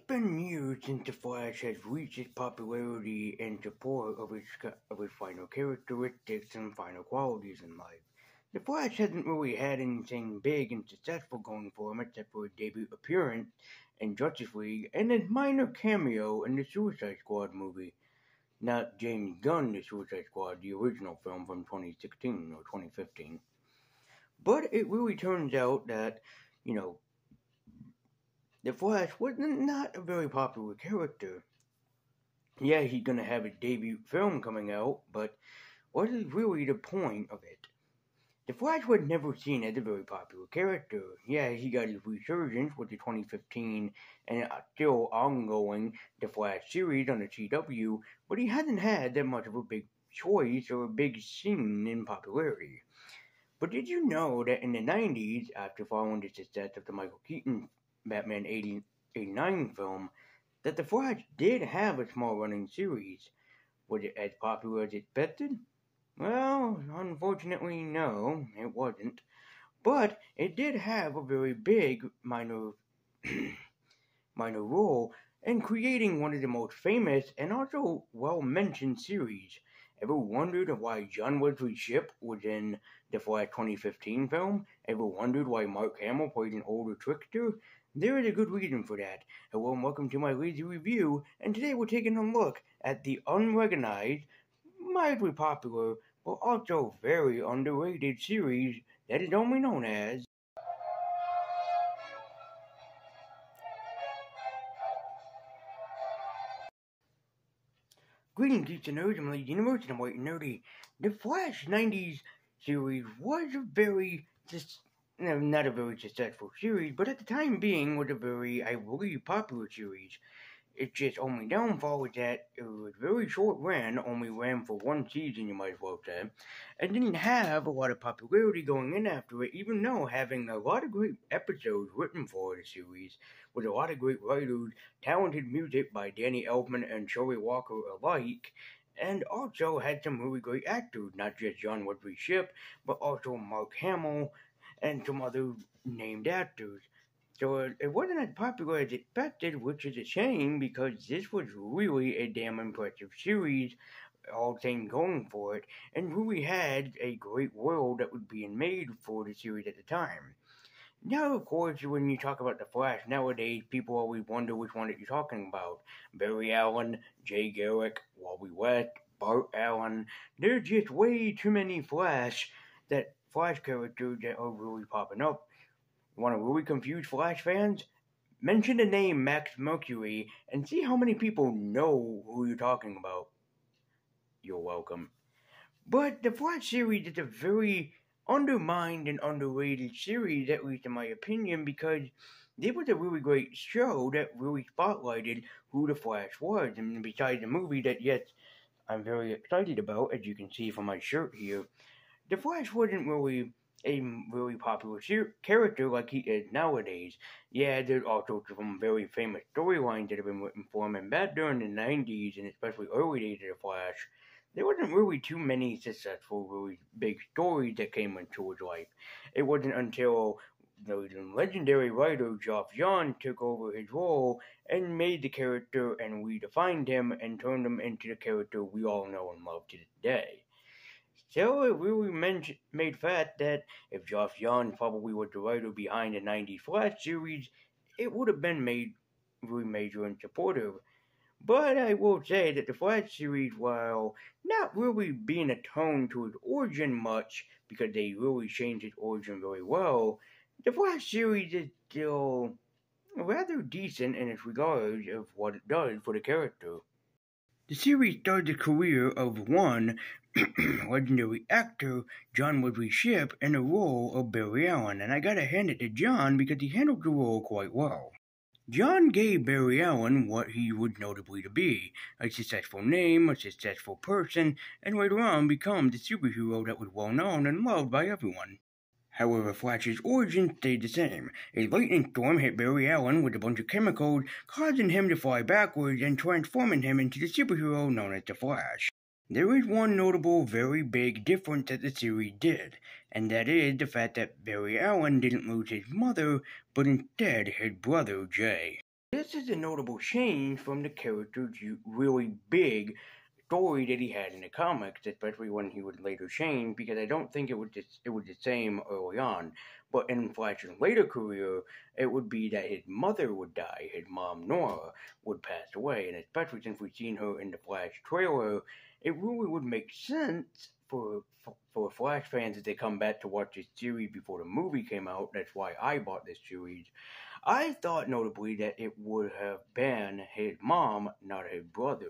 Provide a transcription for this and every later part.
been years since The Flash has reached its popularity and support of its final characteristics and final qualities in life. The Flash hasn't really had anything big and successful going for him except for a debut appearance in Justice League and a minor cameo in the Suicide Squad movie. Not James Gunn's Suicide Squad, the original film from 2016 or 2015. But it really turns out that, you know, the Flash was not a very popular character. Yeah, he's gonna have a debut film coming out, but what is really the point of it? The Flash was never seen as a very popular character. Yeah, he got his resurgence with the 2015 and still ongoing The Flash series on the CW, but he hasn't had that much of a big choice or a big scene in popularity. But did you know that in the 90s, after following the success of the Michael Keaton Batman 89 film, that The Flash did have a small running series? Was it as popular as expected? Well, unfortunately, no, it wasn't. But it did have a very big minor role in creating one of the most famous and also well-mentioned series. Ever wondered why John Wesley Shipp was in the Flash 2015 film? Ever wondered why Mark Hamill played an older trickster? There is a good reason for that. Hello and welcome to my lazy review, and today we're taking a look at the unrecognized, mildly popular, but also very underrated series that is only known as Greetings, geeks and nerds. I'm Lady Universe, and I'm White and Nerdy. The Flash 90's series was not a very successful series, but at the time being was a very, I believe, popular series. Its just only downfall was that it was very short ran, only ran for one season, you might as well say, and didn't have a lot of popularity going in after it, even though having a lot of great episodes written for the series, with a lot of great writers, talented music by Danny Elfman and Shirley Walker alike, and also had some really great actors, not just John Wesley Shipp, but also Mark Hamill and some other named actors. So it wasn't as popular as expected, which is a shame because this was really a damn impressive series, all things going for it, and really had a great world that was being made for the series at the time. Now, of course, when you talk about The Flash nowadays, people always wonder which one that you're talking about. Barry Allen, Jay Garrick, Wally West, Bart Allen. There's just way too many Flash characters that are really popping up. Want to really confuse Flash fans? Mention the name Max Mercury and see how many people know who you're talking about. You're welcome. But the Flash series is a very undermined and underrated series, at least in my opinion, because it was a really great show that really spotlighted who the Flash was. And besides the movie that, yes, I'm very excited about, as you can see from my shirt here, the Flash wasn't really a really popular character like he is nowadays. Yeah, there's also some very famous storylines that have been written for him, and back during the 90s, and especially early days of The Flash, there wasn't really too many successful, really big stories that came into his life. It wasn't until the legendary writer Geoff Johns took over his role and made the character and redefined him and turned him into the character we all know and love to this day. So it really made fact that if Geoff Johns probably was the writer behind the 90s Flash series, it would have been made really major and supportive. But I will say that the Flash series, while not really being attuned to its origin much, because they really changed its origin very well, the Flash series is still rather decent in its regards of what it does for the character. The series started the career of one legendary actor, John Wesley Shipp, in the role of Barry Allen, and I gotta hand it to John because he handled the role quite well. John gave Barry Allen what he would notably to be, a successful name, a successful person, and later on become the superhero that was well known and loved by everyone. However, Flash's origin stayed the same. A lightning storm hit Barry Allen with a bunch of chemicals, causing him to fly backwards and transforming him into the superhero known as the Flash. There is one notable, very big difference that the series did, and that is the fact that Barry Allen didn't lose his mother, but instead his brother Jay. This is a notable change from the character's really big story that he had in the comics, especially when he would later change, because I don't think it was the same early on. But in Flash's later career, it would be that his mother would die, his mom Nora would pass away, and especially since we've seen her in the Flash trailer, it really would make sense for Flash fans as they come back to watch this series before the movie came out. That's why I bought this series. I thought notably that it would have been his mom, not his brother.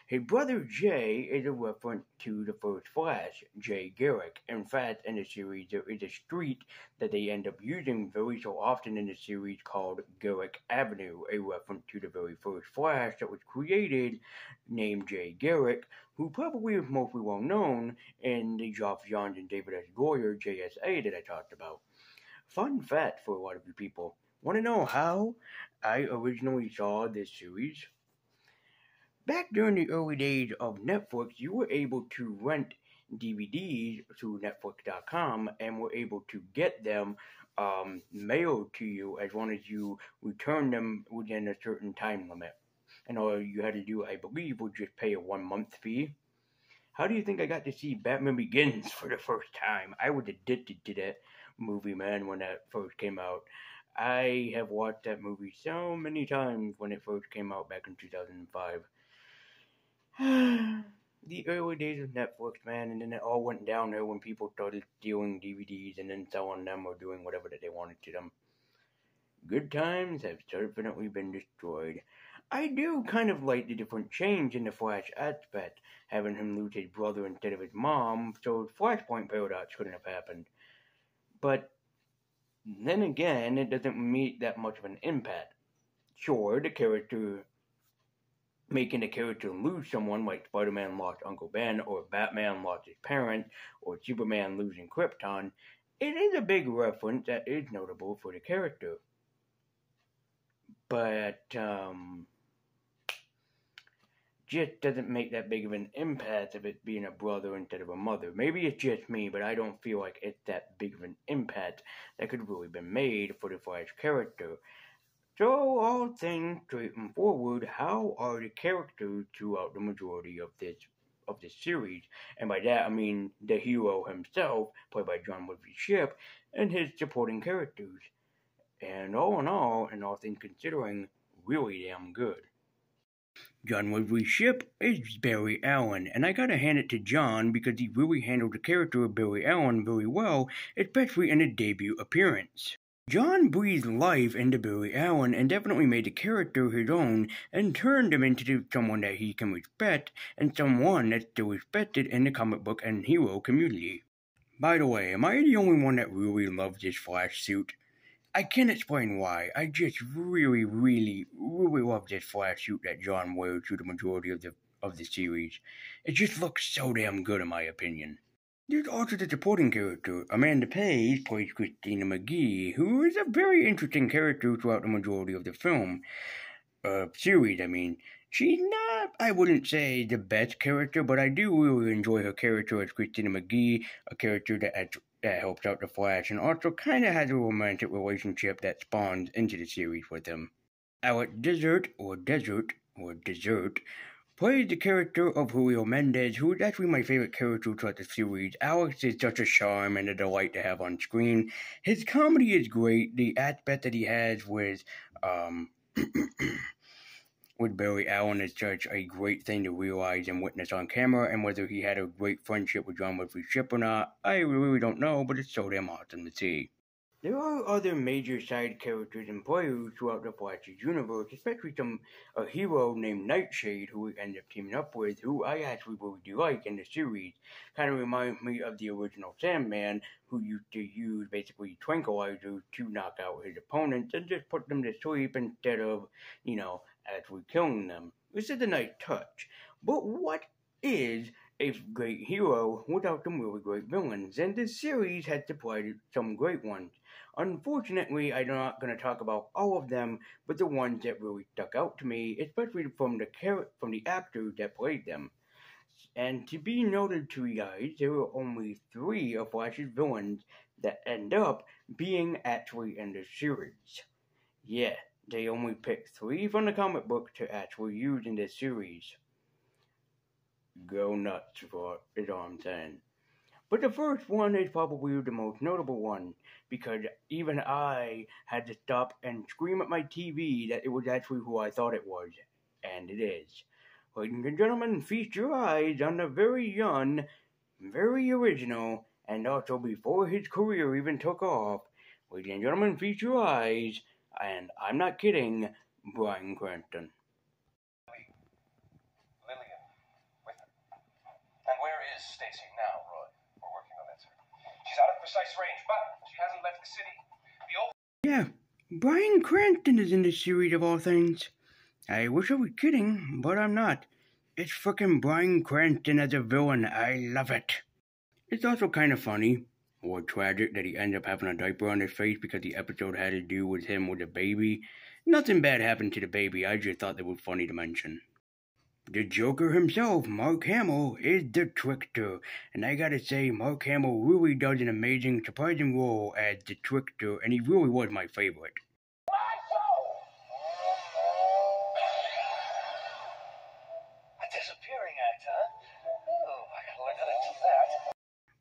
His brother Jay is a reference to the first Flash, Jay Garrick. In fact, in the series, there is a street that they end up using very so often in the series called Garrick Avenue, a reference to the very first Flash that was created, named Jay Garrick, who probably is mostly well known in the Geoff Johns and David S. Goyer JSA that I talked about. Fun fact for a lot of you people. Want to know how I originally saw this series? Back during the early days of Netflix, you were able to rent DVDs through Netflix.com and were able to get them mailed to you as long as you returned them within a certain time limit. And all you had to do, I believe, was just pay a 1 month fee. How do you think I got to see Batman Begins for the first time? I was addicted to that movie, man, when that first came out. I have watched that movie so many times when it first came out back in 2005. The early days of Netflix, man, and then it all went downhill when people started stealing DVDs and then selling them or doing whatever that they wanted to them. Good times have definitely been destroyed. I do kind of like the different change in the Flash aspect, having him lose his brother instead of his mom, so Flashpoint Paradox couldn't have happened. But then again, it doesn't meet that much of an impact. Sure, making the character lose someone like Spider-Man lost Uncle Ben, or Batman lost his parents, or Superman losing Krypton, it is a big reference that is notable for the character. But, just doesn't make that big of an impact of it being a brother instead of a mother. Maybe it's just me, but I don't feel like it's that big of an impact that could really been made for the Flash character. So, all things straightforward, how are the characters throughout the majority of this series? And by that I mean the hero himself, played by John Wesley Shipp, and his supporting characters. And all in all things considering, really damn good. John Wesley Shipp is Barry Allen, and I gotta hand it to John because he really handled the character of Barry Allen very well, especially in his debut appearance. John breathed life into Barry Allen and definitely made the character his own and turned him into someone that he can respect and someone that's still respected in the comic book and hero community. By the way, am I the only one that really loves this Flash suit? I can't explain why. I just really, really, really love this Flash suit that John wears through the majority of the series. It just looks so damn good in my opinion. There's also the supporting character. Amanda Page plays Christina McGee, who is a very interesting character throughout the majority of the series, I mean. She's not, I wouldn't say, the best character, but I do really enjoy her character as Christina McGee, a character that helps out the Flash, and also kind of has a romantic relationship that spawns into the series with him. Alex Desert plays the character of Julio Mendez, who is actually my favorite character throughout the series. Alex is such a charm and a delight to have on screen. His comedy is great. The aspect that he has with Barry Allen is such a great thing to realize and witness on camera, and whether he had a great friendship with John Wesley Shipp or not, I really don't know, but it's so damn awesome to see. There are other major side characters and players throughout the Flash's universe, especially a hero named Nightshade who we end up teaming up with, who I actually really do like in the series. Kind of reminds me of the original Sandman, who used to use basically tranquilizers to knock out his opponents and just put them to sleep instead of, actually killing them. This is a nice touch. But what is a great hero without some really great villains? And this series has supplied some great ones. Unfortunately, I'm not going to talk about all of them, but the ones that really stuck out to me, especially from the actors that played them. And to be noted to you guys, there were only 3 of Flash's villains that end up being actually in the series. Yeah, They only picked 3 from the comic book to actually use in this series. Go nuts for it, is all I'm saying. But the first one is probably the most notable one, because even I had to stop and scream at my TV that it was actually who I thought it was. And it is. Ladies and gentlemen, feast your eyes on the very young, very original, and also before his career even took off. Ladies and gentlemen, feast your eyes, and I'm not kidding, Bryan Cranston. Lillian with her. And where is Stacy now, Roy? We're working on that, sir. She's out of precise range, but she hasn't left the city. The old... Yeah, Bryan Cranston is in this series of all things. I wish I was kidding, but I'm not. It's frickin' Bryan Cranston as a villain. I love it. It's also kind of funny, or tragic, that he ended up having a diaper on his face because the episode had to do with him with a baby. Nothing bad happened to the baby, I just thought that was funny to mention. The Joker himself, Mark Hamill, is the trickster, and I gotta say, Mark Hamill really does an amazing, surprising role as the trickster, and he really was my favorite.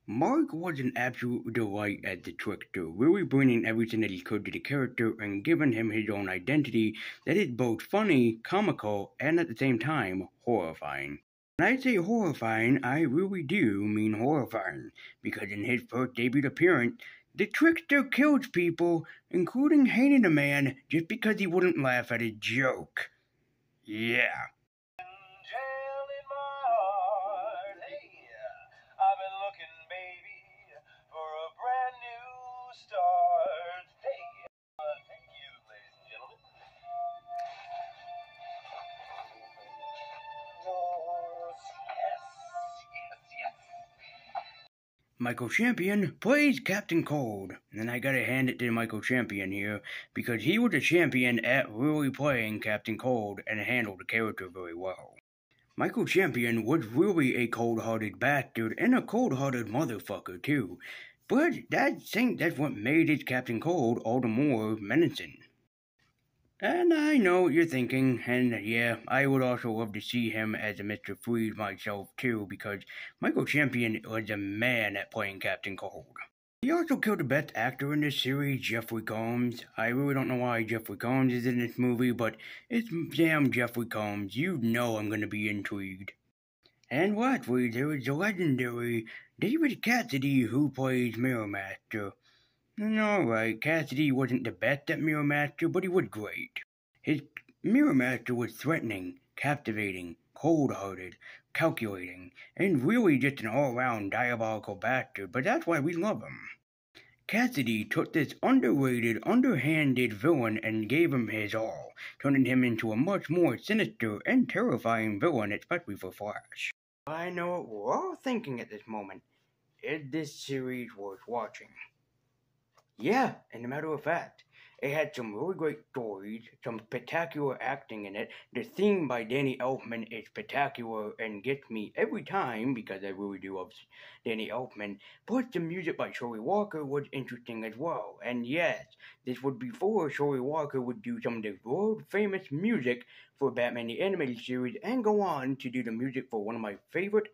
Mark was an absolute delight as the trickster, really bringing everything that he could to the character and giving him his own identity that is both funny, comical, and at the same time, horrifying. When I say horrifying, I really do mean horrifying, because in his first debut appearance, the trickster kills people, including hating a man just because he wouldn't laugh at his joke. Yeah. Michael Champion plays Captain Cold, and I gotta hand it to Michael Champion here, because he was a champion at really playing Captain Cold and handled the character very well. Michael Champion was really a cold-hearted bastard and a cold-hearted motherfucker too, but I think that's what made his Captain Cold all the more menacing. And I know what you're thinking, and yeah, I would also love to see him as a Mr. Freeze myself too, because Michael Champion was a man at playing Captain Cold. He also killed the best actor in this series, Jeffrey Combs. I really don't know why Jeffrey Combs is in this movie, but it's damn Jeffrey Combs. You know I'm gonna be intrigued. And lastly, there is the legendary David Cassidy, who plays Mirror Master. Alright, Cassidy wasn't the best at Mirror Master, but he was great. His Mirror Master was threatening, captivating, cold-hearted, calculating, and really just an all-around diabolical bastard, but that's why we love him. Cassidy took this underrated, underhanded villain and gave him his all, turning him into a much more sinister and terrifying villain, especially for Flash. I know what we're all thinking at this moment. Is this series worth watching? Yeah, and a matter of fact, it had some really great stories, some spectacular acting in it. The theme by Danny Elfman is spectacular and gets me every time because I really do love Danny Elfman. Plus, the music by Shirley Walker was interesting as well. And yes, this was before Shirley Walker would do some of the world-famous music for Batman the Animated Series and go on to do the music for one of my favorite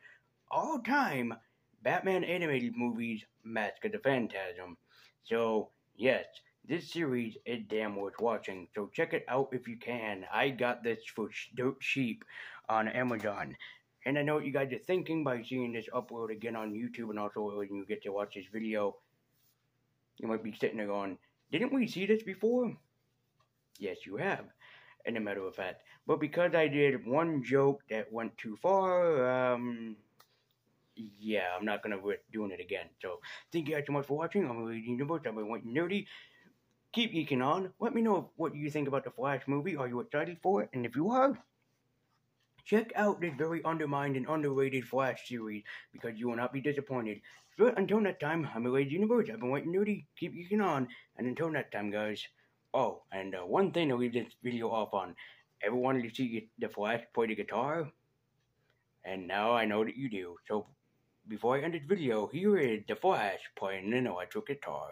all-time Batman animated movies, Mask of the Phantasm. So, yes, this series is damn worth watching, so check it out if you can. I got this for dirt cheap on Amazon. And I know what you guys are thinking by seeing this upload again on YouTube, and also when you get to watch this video, you might be sitting there going, didn't we see this before? Yes, you have, in a matter of fact. But because I did one joke that went too far, yeah, I'm not gonna risk doing it again. So, thank you guys so much for watching. I'm Lady Universe. I've been waiting nerdy. Keep geeking on. Let me know what you think about the Flash movie. Are you excited for it? And if you are, check out this very undermined and underrated Flash series, because you will not be disappointed. So, until next time, I'm Lady Universe. I've been waiting nerdy. Keep geeking on. And until next time, guys. Oh, and one thing to leave this video off on. Ever wanted to see the Flash play the guitar? And now I know that you do. So, before I end this video, here is the Flash playing an electric guitar.